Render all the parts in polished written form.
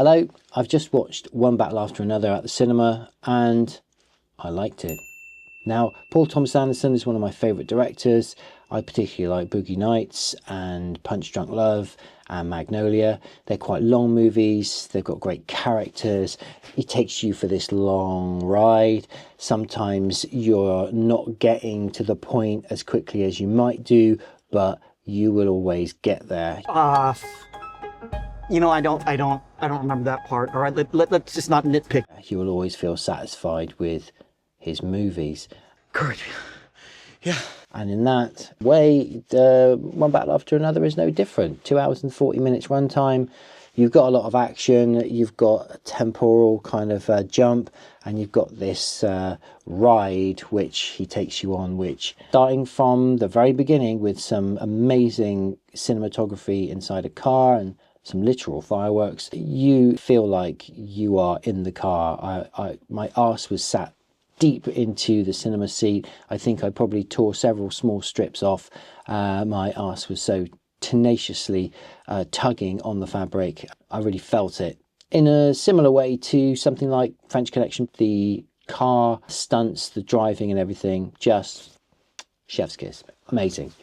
Hello, I've just watched One Battle After Another at the cinema and I liked it. Now, Paul Thomas Anderson is one of my favourite directors. I particularly like Boogie Nights and Punch Drunk Love and Magnolia. They're quite long movies, they've got great characters. He takes you for this long ride. Sometimes you're not getting to the point as quickly as you might do, but you will always get there. You know, I don't remember that part. All right, let's just not nitpick. You will always feel satisfied with his movies. Good. Yeah. And in that way, One Battle After Another is no different. 2 hours and 40 minutes runtime. You've got a lot of action, you've got a temporal kind of jump, and you've got this ride which he takes you on, which starting from the very beginning with some amazing cinematography inside a car and some literal fireworks, you feel like you are in the car. My arse was sat deep into the cinema seat. I think I probably tore several small strips off. My arse was so tenaciously tugging on the fabric. I really felt it. In a similar way to something like French Connection, the car stunts, the driving and everything, just chef's kiss. Amazing.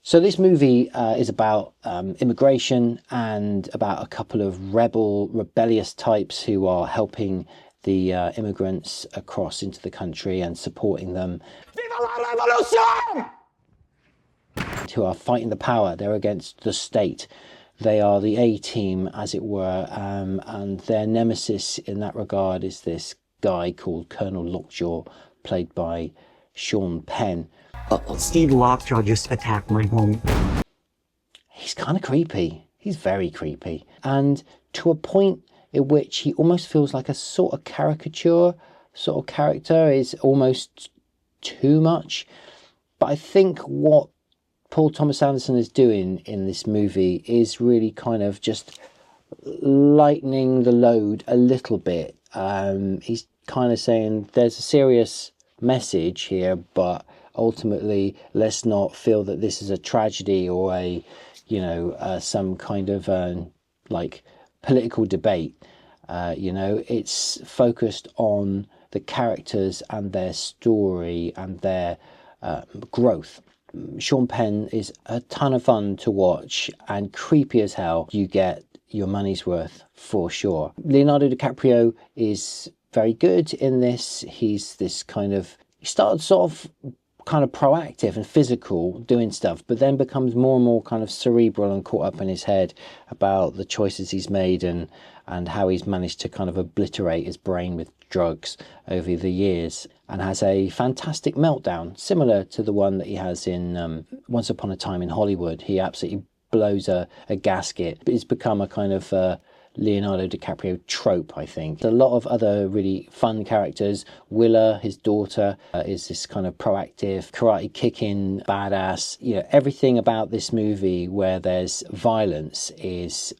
So this movie is about immigration and about a couple of rebellious types who are helping the immigrants across into the country and supporting them. Viva la revolution! Who are fighting the power. They're against the state. They are the A-team, as it were, and their nemesis in that regard is this guy called Colonel Lockjaw, played by Sean Penn. Steve Lockjaw just attacked my home. He's kind of creepy. He's very creepy. And to a point in which he almost feels like a sort of caricature sort of character, is almost too much. But I think what Paul Thomas Anderson is doing in this movie is really kind of just lightening the load a little bit. He's kind of saying there's a serious message here, but ultimately let's not feel that this is a tragedy or a, you know, some kind of like political debate. You know, it's focused on the characters and their story and their growth. Sean Penn is a ton of fun to watch and creepy as hell. You get your money's worth for sure. Leonardo DiCaprio is very good in this. He's this kind of, he started sort of kind of proactive and physical doing stuff, but then becomes more and more kind of cerebral and caught up in his head about the choices he's made and how he's managed to kind of obliterate his brain with drugs over the years, and has a fantastic meltdown similar to the one that he has in Once Upon a Time in Hollywood. He absolutely blows a gasket. It's become a kind of Leonardo DiCaprio trope, I think. A lot of other really fun characters. Willa, his daughter, is this kind of proactive, karate kicking badass. You know, everything about this movie where there's violence is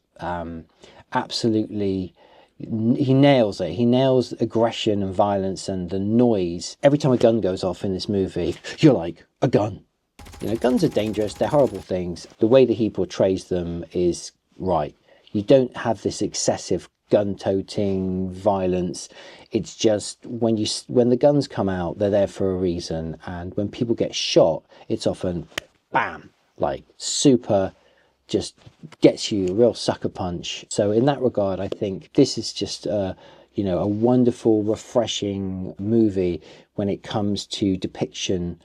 absolutely, he nails it. He nails aggression and violence and the noise. Every time a gun goes off in this movie, you're like, a gun. You know, guns are dangerous, they're horrible things. The way that he portrays them is right. You don't have this excessive gun-toting violence. It's just when the guns come out, they're there for a reason. And when people get shot, it's often bam, like super, just gets you a real sucker punch. So in that regard, I think this is just you know, a wonderful, refreshing movie when it comes to depiction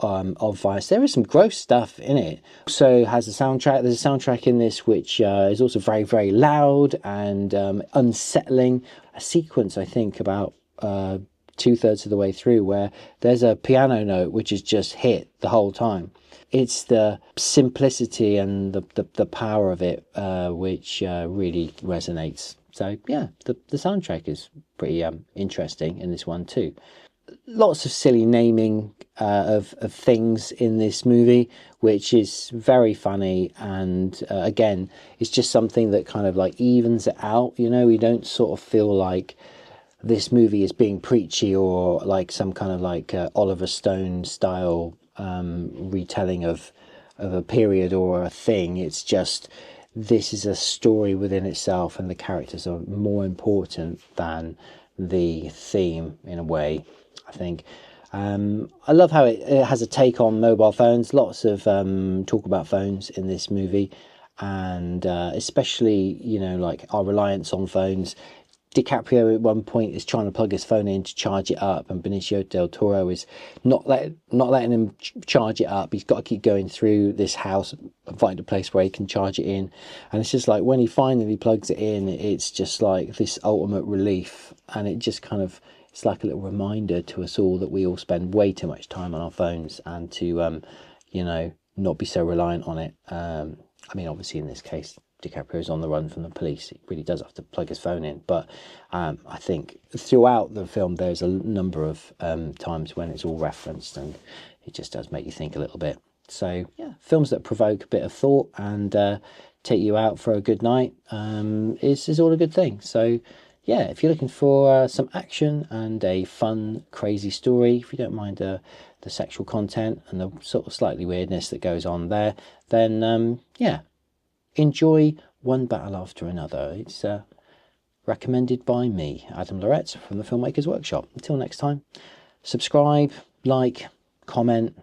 of violence. There is some gross stuff in it. So has a soundtrack. There's a soundtrack in this which is also very, very loud and unsettling. A sequence, I think, about 2/3 of the way through where there's a piano note which is just hit the whole time. It's the simplicity and the power of it which really resonates. So yeah, the soundtrack is pretty interesting in this one too. Lots of silly naming of things in this movie, which is very funny, and again, it's just something that kind of like evens it out. You know, we don't sort of feel like this movie is being preachy or like some kind of like Oliver Stone style retelling of a period or a thing. It's just this is a story within itself, and the characters are more important than the theme in a way, I think. I love how it has a take on mobile phones. Lots of talk about phones in this movie, and especially, you know, like our reliance on phones. DiCaprio at one point is trying to plug his phone in to charge it up, and Benicio del Toro is not letting him charge it up. He's got to keep going through this house and find a place where he can charge it in. And it's just like when he finally plugs it in, it's just like this ultimate relief. And it just kind of, it's like a little reminder to us all that we all spend way too much time on our phones, and to, you know, not be so reliant on it. I mean, obviously in this case, DiCaprio's on the run from the police. He really does have to plug his phone in. But I think throughout the film, there's a number of times when it's all referenced, and it just does make you think a little bit. So yeah, films that provoke a bit of thought and take you out for a good night is all a good thing. So yeah, if you're looking for some action and a fun, crazy story, if you don't mind the sexual content and the sort of slightly weirdness that goes on there, then yeah, enjoy One Battle After Another. It's recommended by me, Adam Lorette from the Filmmakers Workshop. Until next time, subscribe, like, comment,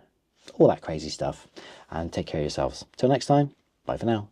all that crazy stuff, and take care of yourselves. Till next time, bye for now.